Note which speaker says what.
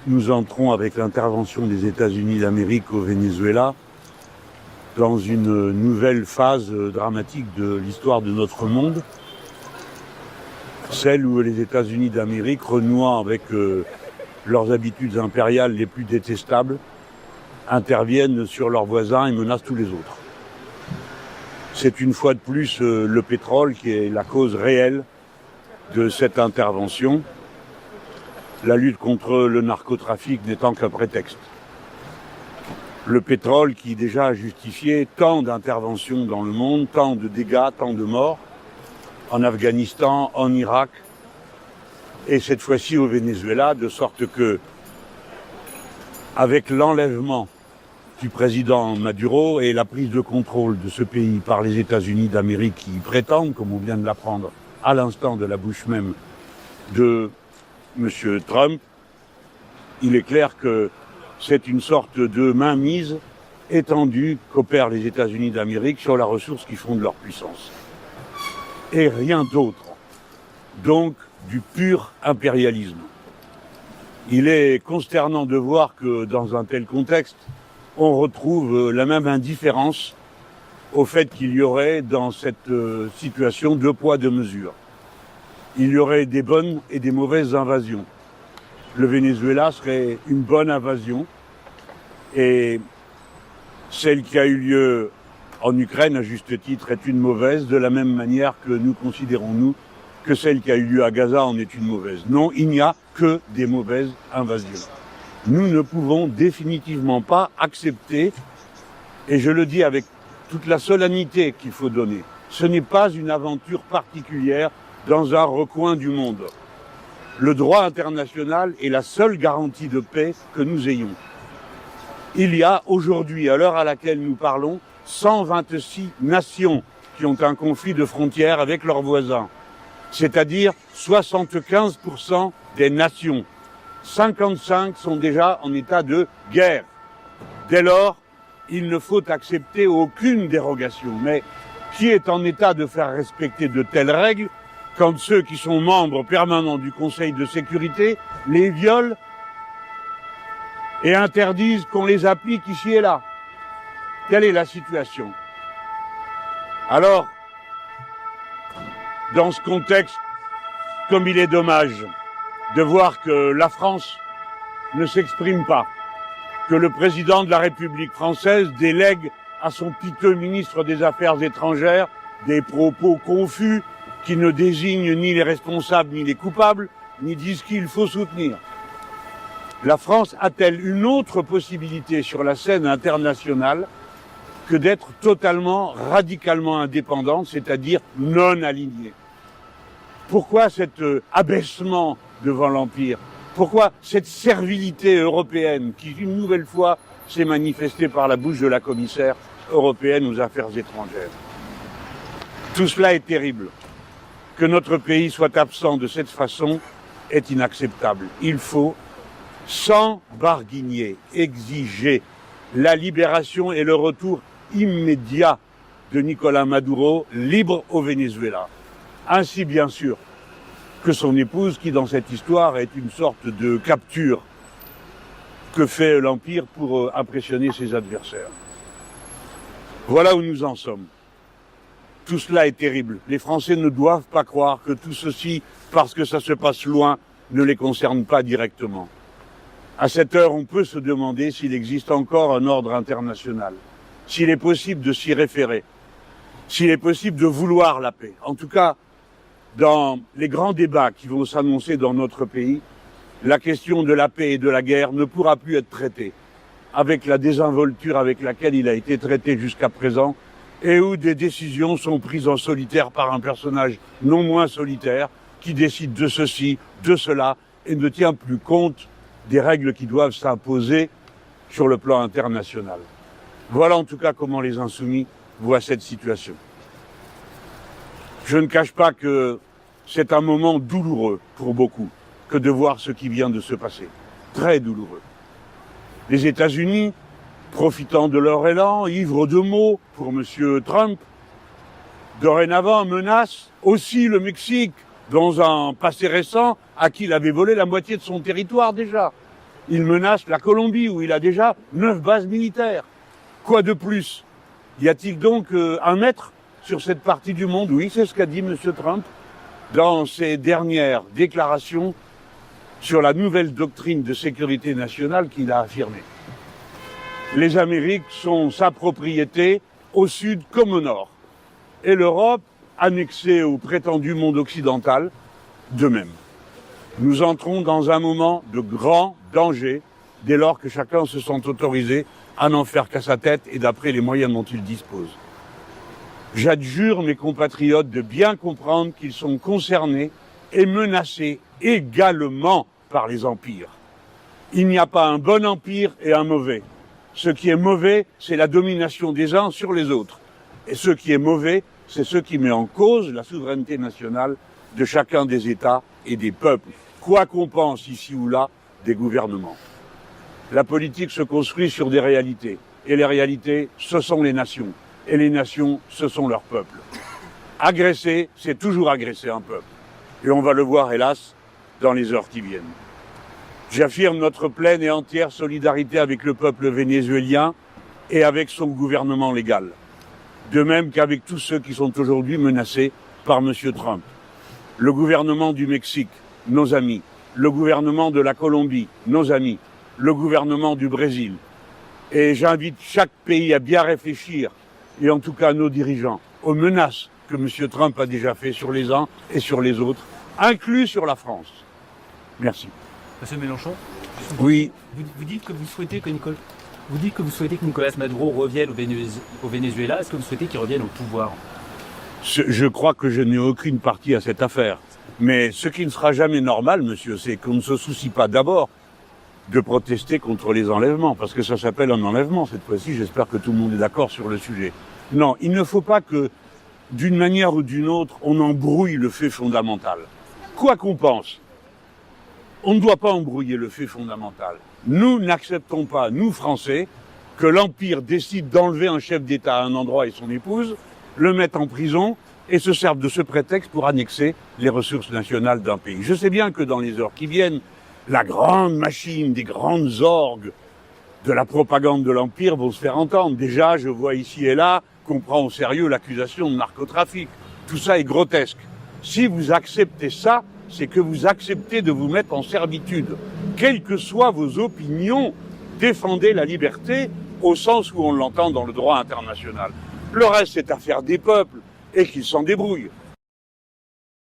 Speaker 1: nous entrons avec l'intervention des États-Unis d'Amérique au Venezuela dans une nouvelle phase dramatique de l'histoire de notre monde, celle où les États-Unis d'Amérique, renouant avec leurs habitudes impériales les plus détestables, interviennent sur leurs voisins et menacent tous les autres. C'est une fois de plus le pétrole qui est la cause réelle de cette intervention, la lutte contre le narcotrafic n'étant qu'un prétexte. Le pétrole qui déjà a justifié tant d'interventions dans le monde, tant de dégâts, tant de morts, en Afghanistan, en Irak, et cette fois-ci au Venezuela, de sorte que, avec l'enlèvement du président Maduro et la prise de contrôle de ce pays par les États-Unis d'Amérique qui prétendent, comme on vient de l'apprendre à l'instant de la bouche même de M. Trump, il est clair que c'est une sorte de mainmise étendue qu'opèrent les États-Unis d'Amérique sur la ressource qui fonde leur puissance. Et rien d'autre. Donc, du pur impérialisme. Il est consternant de voir que dans un tel contexte, on retrouve la même indifférence au fait qu'il y aurait dans cette situation 2 poids 2 mesures. Il y aurait des bonnes et des mauvaises invasions. Le Venezuela serait une bonne invasion et celle qui a eu lieu en Ukraine, à juste titre, est une mauvaise, de la même manière que nous considérons, nous, que celle qui a eu lieu à Gaza en est une mauvaise. Non, il n'y a que des mauvaises invasions. Nous ne pouvons définitivement pas accepter, et je le dis avec toute la solennité qu'il faut donner, ce n'est pas une aventure particulière dans un recoin du monde. Le droit international est la seule garantie de paix que nous ayons. Il y a aujourd'hui, à l'heure à laquelle nous parlons, 126 nations qui ont un conflit de frontières avec leurs voisins, c'est-à-dire 75% des nations. 55 sont déjà en état de guerre. Dès lors, il ne faut accepter aucune dérogation. Mais qui est en état de faire respecter de telles règles quand ceux qui sont membres permanents du Conseil de sécurité les violent et interdisent qu'on les applique ici et là? Quelle est la situation? Alors, dans ce contexte, comme il est dommage de voir que la France ne s'exprime pas, que le président de la République française délègue à son piteux ministre des Affaires étrangères des propos confus qui ne désignent ni les responsables ni les coupables, ni disent qu'il faut soutenir. La France a-t-elle une autre possibilité sur la scène internationale que d'être totalement, radicalement indépendante, c'est-à-dire non alignée? Pourquoi cet abaissement devant l'Empire? Pourquoi cette servilité européenne qui, une nouvelle fois, s'est manifestée par la bouche de la commissaire européenne aux Affaires étrangères? Tout cela est terrible. Que notre pays soit absent de cette façon est inacceptable. Il faut, sans barguigner, exiger la libération et le retour immédiat de Nicolás Maduro, libre au Venezuela. Ainsi, bien sûr, que son épouse, qui dans cette histoire est une sorte de capture que fait l'Empire pour impressionner ses adversaires. Voilà où nous en sommes. Tout cela est terrible. Les Français ne doivent pas croire que tout ceci, parce que ça se passe loin, ne les concerne pas directement. À cette heure, on peut se demander s'il existe encore un ordre international, s'il est possible de s'y référer, s'il est possible de vouloir la paix. En tout cas, dans les grands débats qui vont s'annoncer dans notre pays, la question de la paix et de la guerre ne pourra plus être traitée avec la désinvolture avec laquelle il a été traité jusqu'à présent et où des décisions sont prises en solitaire par un personnage non moins solitaire qui décide de ceci, de cela et ne tient plus compte des règles qui doivent s'imposer sur le plan international. Voilà en tout cas comment les Insoumis voient cette situation. Je ne cache pas que c'est un moment douloureux pour beaucoup que de voir ce qui vient de se passer. Très douloureux. Les États-Unis, profitant de leur élan, ivres de mots pour M. Trump, dorénavant menacent aussi le Mexique, dans un passé récent, à qui il avait volé la moitié de son territoire déjà. Il menace la Colombie, où il a déjà 9 bases militaires. Quoi de plus? Y a-t-il donc un maître sur cette partie du monde? Oui, c'est ce qu'a dit M. Trump dans ses dernières déclarations sur la nouvelle doctrine de sécurité nationale qu'il a affirmée. Les Amériques sont sa propriété au sud comme au nord. Et l'Europe, annexée au prétendu monde occidental, de même. Nous entrons dans un moment de grand danger dès lors que chacun se sent autorisé à n'en faire qu'à sa tête et d'après les moyens dont il dispose. J'adjure mes compatriotes de bien comprendre qu'ils sont concernés et menacés également par les empires. Il n'y a pas un bon empire et un mauvais. Ce qui est mauvais, c'est la domination des uns sur les autres. Et ce qui est mauvais, c'est ce qui met en cause la souveraineté nationale de chacun des États et des peuples, quoi qu'on pense ici ou là des gouvernements. La politique se construit sur des réalités. Et les réalités, ce sont les nations. Et les nations, ce sont leurs peuples. Agresser, c'est toujours agresser un peuple. Et on va le voir, hélas, dans les heures qui viennent. J'affirme notre pleine et entière solidarité avec le peuple vénézuélien et avec son gouvernement légal. De même qu'avec tous ceux qui sont aujourd'hui menacés par M. Trump. Le gouvernement du Mexique, nos amis. Le gouvernement de la Colombie, nos amis. Le gouvernement du Brésil. Et j'invite chaque pays à bien réfléchir, et en tout cas nos dirigeants, aux menaces que M. Trump a déjà fait sur les uns et sur les autres, inclus sur la France. Merci.
Speaker 2: Monsieur Mélenchon,
Speaker 1: oui.
Speaker 2: Vous dites que vous souhaitez que Nicolás Maduro revienne au Venezuela. Est-ce que vous souhaitez qu'il revienne au pouvoir?
Speaker 1: Je crois que je n'ai aucune partie à cette affaire. Mais ce qui ne sera jamais normal, monsieur, c'est qu'on ne se soucie pas d'abord de protester contre les enlèvements, parce que ça s'appelle un enlèvement cette fois-ci. J'espère que tout le monde est d'accord sur le sujet. Non, il ne faut pas que, d'une manière ou d'une autre, on embrouille le fait fondamental. Quoi qu'on pense, on ne doit pas embrouiller le fait fondamental. Nous n'acceptons pas, nous Français, que l'Empire décide d'enlever un chef d'État à un endroit et son épouse, le mette en prison et se serve de ce prétexte pour annexer les ressources nationales d'un pays. Je sais bien que dans les heures qui viennent, la grande machine des grandes orgues de la propagande de l'Empire vont se faire entendre. Déjà, je vois ici et là qu'on prend au sérieux l'accusation de narcotrafic. Tout ça est grotesque. Si vous acceptez ça, c'est que vous acceptez de vous mettre en servitude. Quelles que soient vos opinions, défendez la liberté au sens où on l'entend dans le droit international. Le reste, c'est affaire des peuples et qu'ils s'en débrouillent.